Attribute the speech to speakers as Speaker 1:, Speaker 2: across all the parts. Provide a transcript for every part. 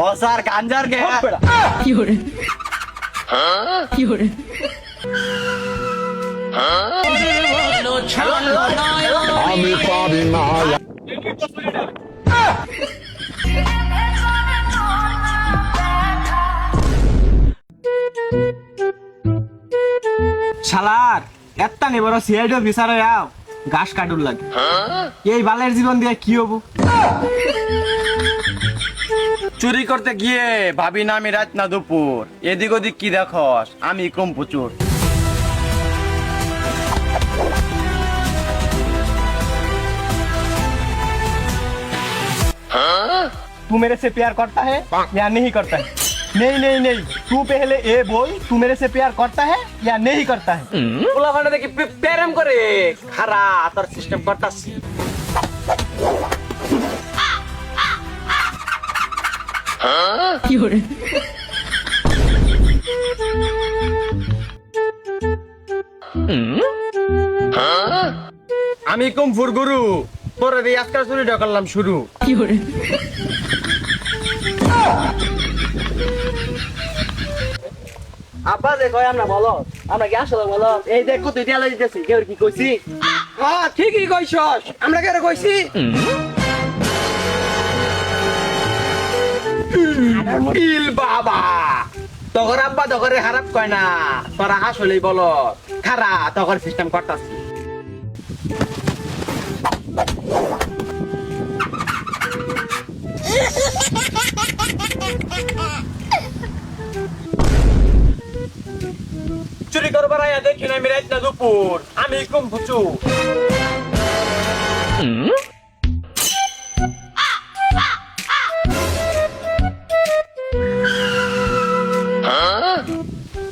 Speaker 1: ও sir গাঞ্জার গে
Speaker 2: কি হরে কি হরে
Speaker 3: আমি পারি না
Speaker 4: শালার একটা নেবার সিআইডি অফিসার যাও ঘাস কাটুর লাগে এই বালের জীবন দিয়ে কি হবো?
Speaker 1: চুরি করতে গিয়ে ভাবি না আমি রাত না দুপুর, এদিক ওদিক কি দেখস আমি কম প্রচুর।
Speaker 4: तू मेरे से प्यार करता है या नहीं करता है? नहीं नहीं नहीं, तू पहले ये बोल, तू मेरे से प्यार करता है या नहीं करता है?
Speaker 1: পোলা ভান্ডা দেখি প্যারাম করে খারা তোর সিস্টেম করতাছি।
Speaker 2: কি হরে
Speaker 1: আমি কুমফুর গুরু, তোরে দিয়ে আজকাল চুরিটা করলাম শুরু।
Speaker 2: কি হরে
Speaker 1: আব্বা যে কয় আমরা বলো, আমরা কি আসলে বলো? এই দেখ কত দিয়া লাগিতেছি, কেউ কি কইছি? হ্যাঁ ঠিকই কইছস, আমরা কেন কইছি? ইল বাবা, তগর আব্বা তগরে খারাপ কয় না, তোরা আসলেই বলো খারা তগর সিস্টেম করতাছি। চুরি করবার আয়া দেখি না আমি রাত না দুপুর, আমি কম বুঝু।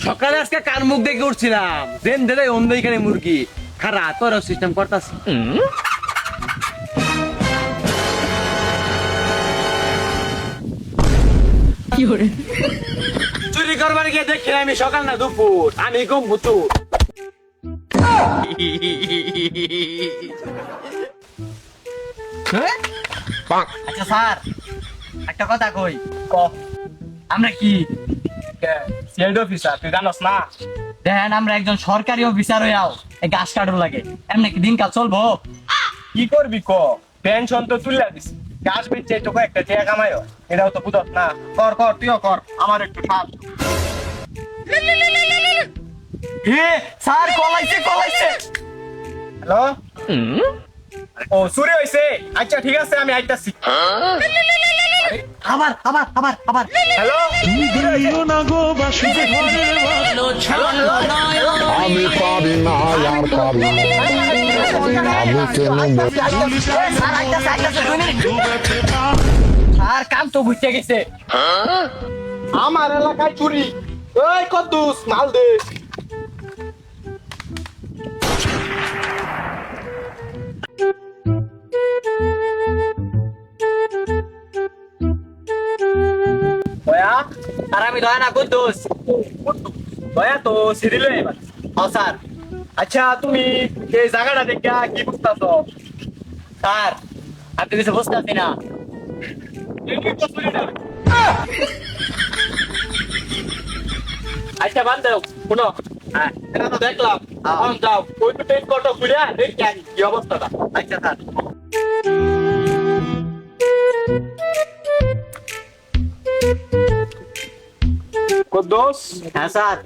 Speaker 1: সকালে আজকে কার মুখ দেখে উঠছিলাম, জেন দেরে অন্ধ এখানে মুরগি খারা তোর সিস্টেম করতাছি।
Speaker 2: কি হরে
Speaker 1: চুরি করবার গিয়ে দেখি না আমি সকাল না দুপুর, আমি কম বুঝু। আচ্ছা স্যার একটা কথা কই, আমরা কি
Speaker 4: সিআইডি অফিসার তুই জানোস না?
Speaker 1: দেখেন আমরা একজন সরকারি অফিসার হইয়াও এই গাছ কাটার লাগে, এমনি কি দিনকাল চলবো?
Speaker 4: কি করবি ক, পেনশন তো তুলে দিস, গাছ বেচে তো কয়েকটা টাকা কামাইও, এটাও তো বুঝস না। কর কর তুইও কর, আমার একটু সাহায্য।
Speaker 1: স্যার কলাইছে কলাইছে।
Speaker 4: হ্যালো, ও চুরি হয়েছে? আচ্ছা ঠিক আছে আমি আইতাছি।
Speaker 1: আবার আবার আবার আবার
Speaker 4: হ্যালো,
Speaker 3: আমি পারি না আর পারি না আমি কেন
Speaker 1: স্যার আইতাছে আইতাছে 2 মিনিট। স্যার কাম তো বুঝতে গেছে।
Speaker 4: আমার এলাকায় চুরি, ওই কদ্দুস মাল দে।
Speaker 1: দয়া আর আমি দয়া না কুদ্দুস।
Speaker 4: দয়া তো সিরিল এবার।
Speaker 1: হ্যাঁ স্যার।
Speaker 4: আচ্ছা তুমি এই জায়গাটা দেখে কি বুঝতেছো?
Speaker 1: স্যার আপনি কিছু বুঝতেছি না।
Speaker 4: আচ্ছা বাদ দাও, শোনো, হ্যাঁ এটা তো দেখলাম, এখন যাও ওই তো টেন কত ঘুরে দেখি আনি কি অবস্থাটা।
Speaker 1: আচ্ছা স্যার।
Speaker 4: কদ্দুস,
Speaker 1: হ্যাঁ স্যার।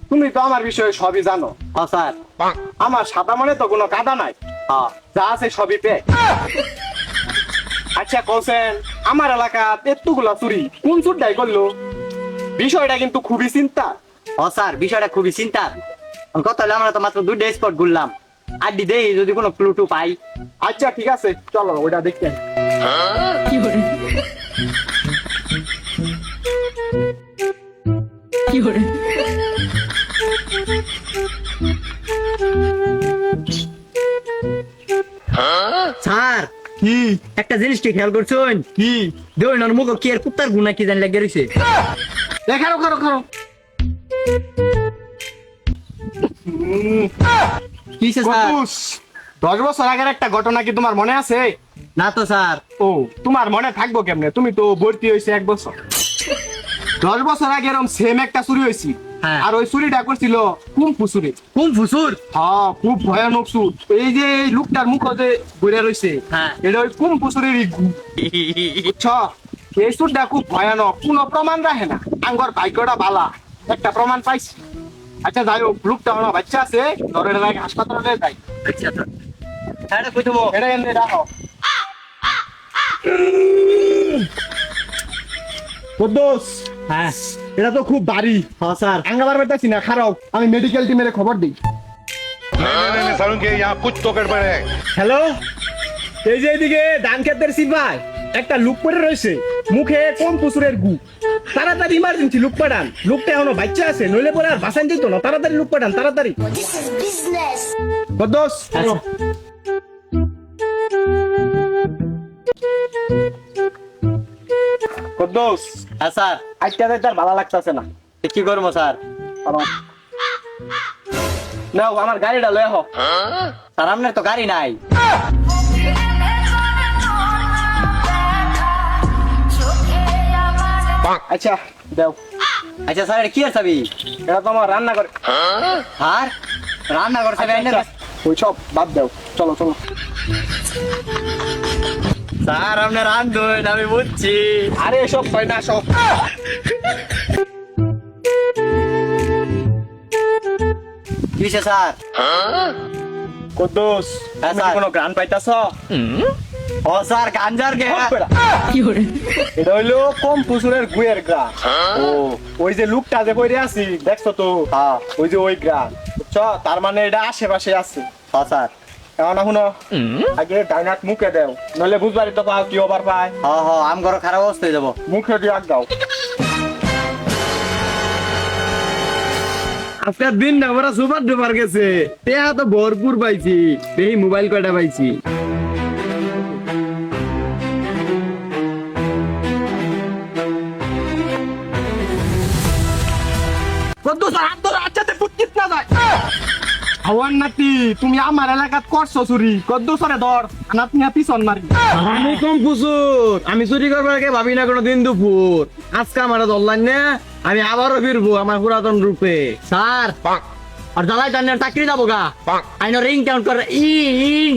Speaker 4: তুমি তো আমার বিষয়ে সবই জানো।
Speaker 1: হ্যাঁ স্যার।
Speaker 4: আমার সাদা মনে তো কোনো কাদা নাই,
Speaker 1: হ্যাঁ
Speaker 4: যা আছে সবই পে। আচ্ছা কোসেন, আমার এলাকা এতগুলা চুরি কোন চুরটাই করলো? বিষয়টা কিন্তু খুবই চিন্তা।
Speaker 1: ও স্যার বিষয়টা খুবই চিন্তার। কথা হলে আমরা তো মাত্র 2টা স্পট ঘুরলাম, আড্ডি দেই যদি কোনো ক্লু টু পাই।
Speaker 4: আচ্ছা ঠিক আছে চলো ওইটা দেখতে।
Speaker 2: কি হরে কি হরে
Speaker 1: স্যার
Speaker 4: কি
Speaker 1: একটা জিনিস কি খেয়াল করছেন?
Speaker 4: কি
Speaker 1: দৌড়ানোর মুখ কি আর কুত্তার গুণা কি জানি লাগে রয়েছে।
Speaker 4: দেখারো খারো খারো।
Speaker 1: কিসে স্যার?
Speaker 4: কদ্দুস, 10 বছর আগের একটা ঘটনা কি তোমার মনে আছে?
Speaker 1: না তো স্যার।
Speaker 4: ও তোমার মনে থাকবো কেমনে, তুমি তো ভর্তি হয়েছে 1 বছর। 10 বছর আগে এরকম সেম একটা চুরি হয়েছি।
Speaker 1: হ্যাঁ।
Speaker 4: আর ওই চুরিটা করছিল কুম্ফু চুরি।
Speaker 1: কোন ফুসুর?
Speaker 4: হ্যাঁ, খুব ভয়ানক চুর। এই যে এই লোকটার মুখ যে ঘুরে রয়েছে,
Speaker 1: হ্যাঁ।
Speaker 4: এটা ওই কুম্ফু চুরির বুঝছো? এই চুরটা খুব ভয়ানক, কোনো প্রমাণ রাখে না। আঙ্গর ভাগ্যটা বালা, একটা প্রমাণ পাইছি। আচ্ছা যাই হোক, লোকটা আমার বাচ্চা আছে, ধরে লাগে হাসপাতালে যাই।
Speaker 1: আচ্ছা তো হ্যাঁ কই দেবো?
Speaker 4: এটা এনে রাখো। কুদ্দুস,
Speaker 1: হ্যাঁ
Speaker 4: এটা তো খুব ভারী।
Speaker 1: হ্যাঁ স্যার।
Speaker 4: আঙ্গাবার বেটাছি না, খারাপ। আমি মেডিকেল টিমের খবর দিই।
Speaker 3: नहीं सारुण के यहाँ कुछ तो गड़बड़ है।
Speaker 4: হ্যালো, এই যে এদিকে ধান ক্ষেতের সিপাই একটা লুক পড়ে রয়েছে, মুখে কোন পুসুরের গু। তাড়াতাড়ি ইমার্জেন্সি লুক পাঠান। লোকটা এখনো বাচ্চা আছে, নইলে পরে আর বাসান যেত না। তাড়াতাড়ি লুক পাঠান, তাড়াতাড়ি।
Speaker 5: This is business.
Speaker 4: কুদ্দুস,
Speaker 1: আচ্ছা।
Speaker 4: কুদ্দুস,
Speaker 1: হ্যাঁ স্যার।
Speaker 4: আজকে তার ভালো লাগতেছে না।
Speaker 1: এ কি করবো স্যার?
Speaker 4: নাও আমার গাড়িটা লয়ে আহ।
Speaker 1: স্যার আপনার তো গাড়ি নাই।
Speaker 4: আচ্ছা দাও।
Speaker 1: আচ্ছা স্যার এটা কি আর চাবি?
Speaker 4: এটা তো আমার রান্না করে।
Speaker 1: আর রান্না করছে
Speaker 4: আচ্ছা, ওই সব বাদ দাও, চলো চলো।
Speaker 1: স্যার আপনার রান্ধুন আমি বুঝছি।
Speaker 4: আরে সব হয় না সব।
Speaker 1: কিসে স্যার?
Speaker 4: কুদ্দুস,
Speaker 1: হ্যাঁ,
Speaker 4: তুমি
Speaker 1: স্যার।
Speaker 4: কোনো গান পাইতাছ?
Speaker 1: ও স্যার গাঞ্জার গে।
Speaker 2: কি hore
Speaker 4: এটা হইলো কম পুসুরের গুয়ের গ্রাম। ও ওই যে লুকটা যে কইরে আছি দেখছো তো?
Speaker 1: হ্যাঁ
Speaker 4: ওই যে ওই গ্রাম, বুঝছো? তার মানে এটা আশেপাশে আছে।
Speaker 1: হ্যাঁ স্যার।
Speaker 4: এখন শুনো, আগে ডাইনাত মুখে দেও, নইলে বুঝবারই তো পাও কি ওভার পায়।
Speaker 1: হ্যাঁ হ্যাঁ আম ঘর খারাপ অবস্থা হয়ে যাবো।
Speaker 4: মুখে দিয়ে আগ দাও।
Speaker 6: আজকের দিন না আমরা সুপার ডুপার গেছে, টেহা তো ভরপুর পাইছি, এই মোবাইল কয়টা পাইছি।
Speaker 4: কুদ্দুস, হাত ধরে আচ্ছাতে ফুটকিত না যায়। হাওয়ার নাতি, তুমি আমার এলাকাত করছো চুরি। কুদ্দুসরে ধর, নাত নিয়া পিছন মারি।
Speaker 6: আমি কম পুসুর, আমি চুরি করবার আগে ভাবি না কোনো দিন দুপুর। আজকে আমার ধরলাম না, আমি আবারও ফিরবো আমার পুরাতন রূপে।
Speaker 1: স্যার আর জ্বালাই টানের চাকরি যাবো গা। আইনো রিং কাউন্ট করে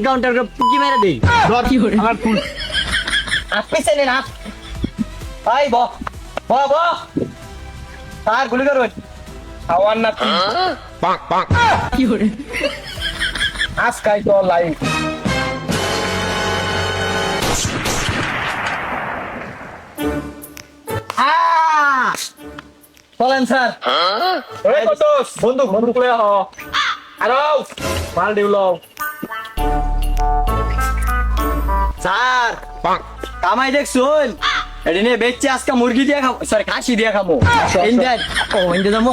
Speaker 1: কাউন্টার করে পুকি মেরে দেই।
Speaker 4: ধর,
Speaker 2: কি hore
Speaker 4: আমার ফুল।
Speaker 1: আপনি চেনে না? ভাই ব ব ব স্যার গুলি করুন।
Speaker 4: হাওয়ার নাতি,
Speaker 2: কি hore
Speaker 4: আজকাই তো লাইভ।
Speaker 1: চলেন স্যার।
Speaker 4: ওই কুদ্দুস, বন্দুক লয়ে আহ। আরো মাল দিউলো।
Speaker 1: স্যার কামাই দেখছুন, এটি নিয়ে বেচছে আজকে মুরগি দিয়ে খাবো, সরি খাসি দিয়ে খাবো। ইন্ডিয়ান ও ইন্ডিয়া যাবো।